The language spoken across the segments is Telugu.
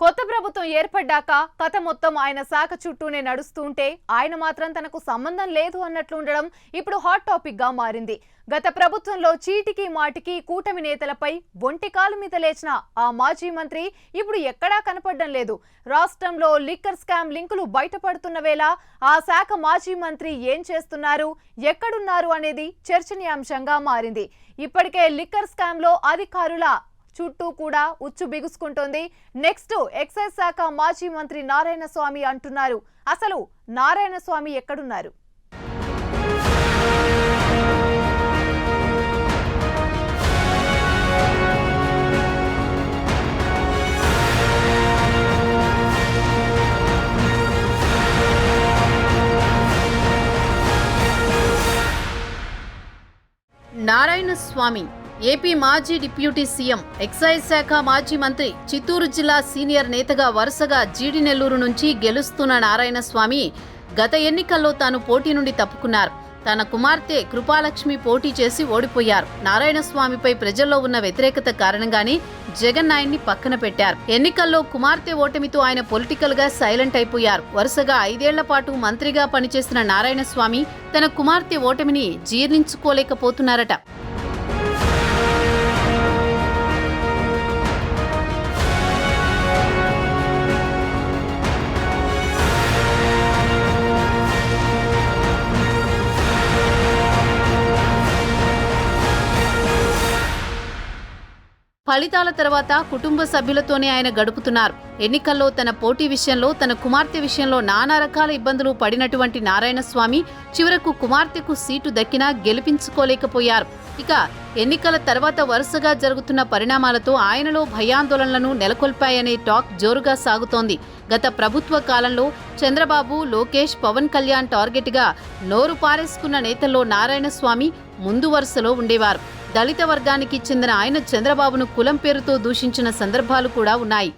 కొత్త ప్రభుత్వం ఏర్పడ్డాక కథ మొత్తం ఆయన శాఖ చుట్టూనే నడుస్తుంటే ఆయన మాత్రం తనకు సంబంధం లేదు అన్నట్లు ఉండడం ఇప్పుడు హాట్ టాపిక్ గా మారింది. గత ప్రభుత్వంలో చీటికి మాటికి కూటమి నేతలపై ఒంటికాలు మీద లేచిన ఆ మాజీ మంత్రి ఇప్పుడు ఎక్కడా కనపడడం లేదు. రాష్ట్రంలో లిక్కర్ స్కామ్ లింకులు బయటపడుతున్న వేళ ఆ శాఖ మాజీ మంత్రి ఏం చేస్తున్నారు, ఎక్కడున్నారు అనేది చర్చనీయాంశంగా మారింది. ఇప్పటికే లిక్కర్ స్కామ్ లో అధికారుల చుట్టూ కూడా ఉచ్చు బిగుసుకుంటోంది. నెక్స్ట్ ఎక్సైజ్ శాఖ మాజీ మంత్రి నారాయణ స్వామి అంటున్నారు. అసలు నారాయణ స్వామి ఎక్కడున్నారు? నారాయణ స్వామి ఏపీ మాజీ డిప్యూటీ సీఎం, ఎక్సైజ్ శాఖ మాజీ మంత్రి, చిత్తూరు జిల్లా సీనియర్ నేతగా వరుసగా జీడి నెల్లూరు నుంచి గెలుస్తున్న నారాయణ స్వామి గత ఎన్నికల్లో తాను పోటీ నుండి తప్పుకున్నారు. తన కుమార్తె కృపాలక్ష్మి పోటీ చేసి ఓడిపోయారు. నారాయణ స్వామిపై ప్రజల్లో ఉన్న వ్యతిరేకత కారణంగానే జగన్ ఆయన్ని పక్కన పెట్టారు. ఎన్నికల్లో కుమార్తె ఓటమితో ఆయన పొలిటికల్ గా సైలెంట్ అయిపోయారు. వరుసగా 5 ఏళ్ల పాటు మంత్రిగా పనిచేసిన నారాయణ స్వామి తన కుమార్తె ఓటమిని జీర్ణించుకోలేకపోతున్నారట. ఫలితాల తర్వాత కుటుంబ సభ్యులతోనే ఆయన గడుపుతున్నారు. ఎన్నికల్లో తన పోటీ విషయంలో, తన కుమార్తె విషయంలో నానా రకాల ఇబ్బందులు పడినటువంటి నారాయణ స్వామి చివరకు కుమార్తెకు సీటు దక్కినా గెలిపించుకోలేకపోయారు. ఇక ఎన్నికల తర్వాత వరుసగా జరుగుతున్న పరిణామాలతో ఆయనలో భయాందోళనలను నెలకొల్పాయనే టాక్ జోరుగా సాగుతోంది. గత ప్రభుత్వ కాలంలో చంద్రబాబు, లోకేష్, పవన్ కళ్యాణ్ టార్గెట్గా నోరు పారేసుకున్న నేతల్లో నారాయణ స్వామి ముందు వరుసలో ఉండేవారు. దళిత వర్గానికి చెందిన ఆయన చంద్రబాబును కులం పేరుతో దూషించిన సందర్భాలు కూడా ఉన్నాయి.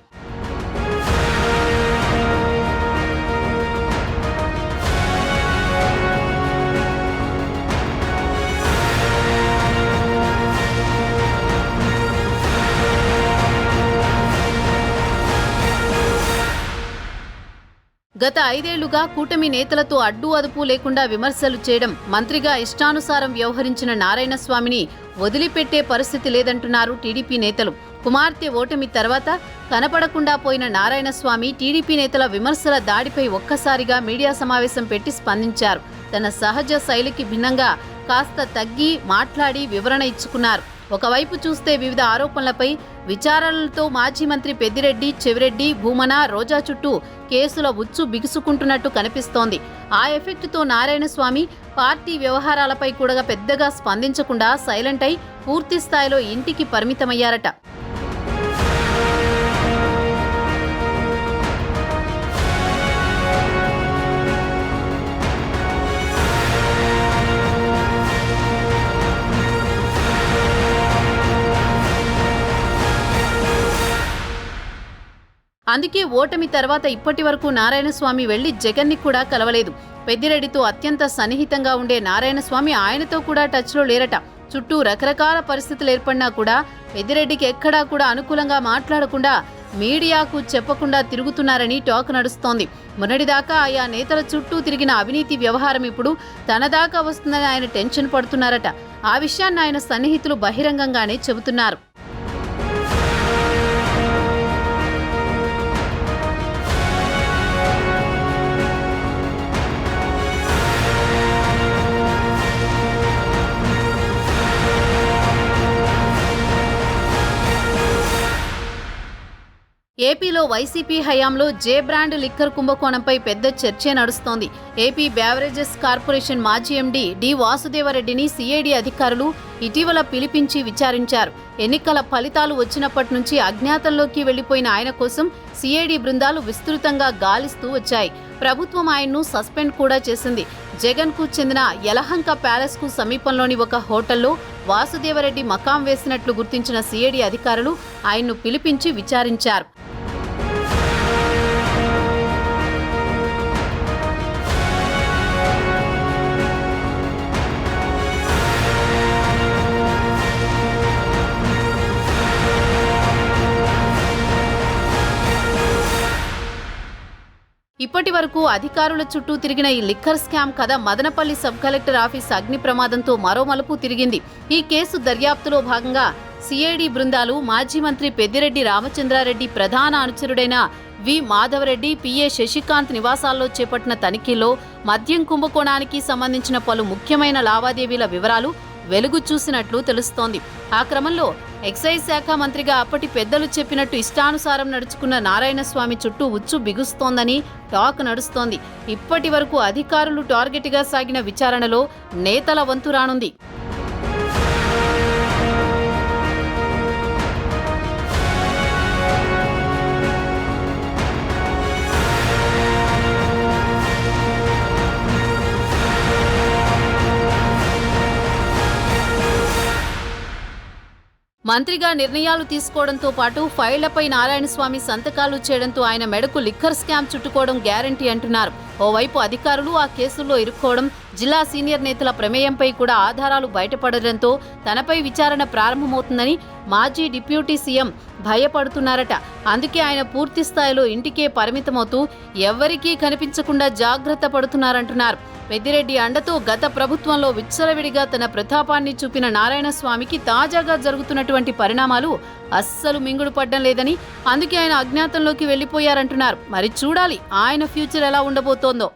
గత 5 ఏళ్లుగా కూటమి నేతలతో అడ్డు అదుపు లేకుండా విమర్శలు చేయడం, మంత్రిగా ఇష్టానుసారం వ్యవహరించిన నారాయణ స్వామిని వదిలిపెట్టే పరిస్థితి లేదంటున్నారు టీడీపీ నేతలు. కుమార్తె ఓటమి తర్వాత కనపడకుండా పోయిన నారాయణ స్వామి టీడీపీ నేతల విమర్శల దాడిపై ఒక్కసారిగా మీడియా సమావేశం పెట్టి స్పందించారు. తన సహజ శైలికి భిన్నంగా కాస్త తగ్గి మాట్లాడి వివరణ ఇచ్చుకున్నారు. ఒకవైపు చూస్తే వివిధ ఆరోపణలపై విచారణలతో మాజీ మంత్రి పెద్దిరెడ్డి, చెవిరెడ్డి, భూమన, రోజా చుట్టూ కేసుల ఉచ్చు బిగుసుకుంటున్నట్టు కనిపిస్తోంది. ఆ ఎఫెక్టుతో నారాయణ స్వామి పార్టీ వ్యవహారాలపై కూడా పెద్దగా స్పందించకుండా సైలెంట్ అయి పూర్తి స్థాయిలో ఇంటికి పరిమితమయ్యారట. అందుకే ఓటమి తర్వాత ఇప్పటి వరకు నారాయణ స్వామి వెళ్లి జగన్ని కూడా కలవలేదు. పెద్దిరెడ్డితో అత్యంత సన్నిహితంగా ఉండే నారాయణ స్వామి ఆయనతో కూడా టచ్లో లేరట. చుట్టూ రకరకాల పరిస్థితులు ఏర్పడినా కూడా పెద్దిరెడ్డికి ఎక్కడా కూడా అనుకూలంగా మాట్లాడకుండా మీడియాకు చెప్పకుండా తిరుగుతున్నారని టాక్ నడుస్తోంది. మొన్నటిదాకా ఆయా నేతల చుట్టూ తిరిగిన అవినీతి వ్యవహారం ఇప్పుడు తన దాకా వస్తుందని ఆయన టెన్షన్ పడుతున్నారట. ఆ విషయాన్ని ఆయన సన్నిహితులు బహిరంగంగానే చెబుతున్నారు. ఏపీలో వైసీపీ హయాంలో జే బ్రాండ్ లిక్కర్ కుంభకోణంపై పెద్ద చర్చే నడుస్తోంది. ఏపీ బ్యావరేజెస్ కార్పొరేషన్ మాజీ ఎండీ డి వాసుదేవరెడ్డిని సిఐడి అధికారులు ఇటీవల పిలిపించి విచారించారు. ఎన్నికల ఫలితాలు వచ్చినప్పటి నుంచి అజ్ఞాతంలోకి వెళ్లిపోయిన ఆయన కోసం సిఐడి బృందాలు విస్తృతంగా గాలిస్తూ వచ్చాయి. ప్రభుత్వం ఆయన్ను సస్పెండ్ కూడా చేసింది. జగన్ కు చెందిన యలహంక ప్యాలెస్ కు సమీపంలోని ఒక హోటల్లో వాసుదేవరెడ్డి మకాం వేసినట్లు గుర్తించిన సిఐడి అధికారులు ఆయన్ను పిలిపించి విచారించారు. ఇప్పటి వరకు అధికారుల చుట్టూ తిరిగిన ఈ లిక్కర్ స్కామ్ కథ మదనపల్లి సబ్ కలెక్టర్ ఆఫీస్ అగ్ని ప్రమాదంతో మరో మలుపు తిరిగింది. ఈ కేసు దర్యాప్తులో భాగంగా సిఐడి బృందాలు మాజీ మంత్రి పెద్దిరెడ్డి రామచంద్రారెడ్డి ప్రధాన అనుచరుడైన వి మాధవరెడ్డి, పిఏ శశికాంత్ నివాసాల్లో చేపట్టిన తనిఖీల్లో మద్యం కుంభకోణానికి సంబంధించిన పలు ముఖ్యమైన లావాదేవీల వివరాలు వెలుగు చూసినట్లు తెలుస్తోంది. ఆ క్రమంలో ఎక్సైజ్ శాఖ మంత్రిగా అప్పటి పెద్దలు చెప్పినట్టు ఇష్టానుసారం నడుచుకున్న నారాయణస్వామి చుట్టూ ఉచ్చు బిగుస్తోందని టాక్ నడుస్తోంది. ఇప్పటి వరకు అధికారులు టార్గెట్గా సాగిన విచారణలో నేతల వంతు రానుంది. మంత్రిగా నిర్ణయాలు తీసుకోవడంతో పాటు ఫైళ్లపై నారాయణస్వామి సంతకాలు చేయడంతో ఆయన మెడకు లిక్కర్ స్కామ్ చుట్టుకోవడం గ్యారంటీ అంటున్నారు. ఓవైపు అధికారులు ఆ కేసుల్లో ఇరుక్కోవడం, జిల్లా సీనియర్ నేతల ప్రమేయంపై కూడా ఆధారాలు బయటపడడంతో తనపై విచారణ ప్రారంభమవుతుందని మాజీ డిప్యూటీ సీఎం భయపడుతున్నారట. అందుకే ఆయన పూర్తి స్థాయిలో ఇంటికే పరిమితమవుతూ ఎవ్వరికీ కనిపించకుండా జాగ్రత్త పడుతున్నారంటున్నారు. పెద్దిరెడ్డి అండతో గత ప్రభుత్వంలో విచ్చలవిడిగా తన ప్రతాపాన్ని చూపిన నారాయణస్వామికి తాజాగా జరుగుతున్నటువంటి పరిణామాలు అస్సలు మింగుడు పడ్డం లేదని, అందుకే ఆయన అజ్ఞాతంలోకి వెళ్లిపోయారంటున్నారు. మరి చూడాలి ఆయన ఫ్యూచర్ ఎలా ఉండబోతోందో.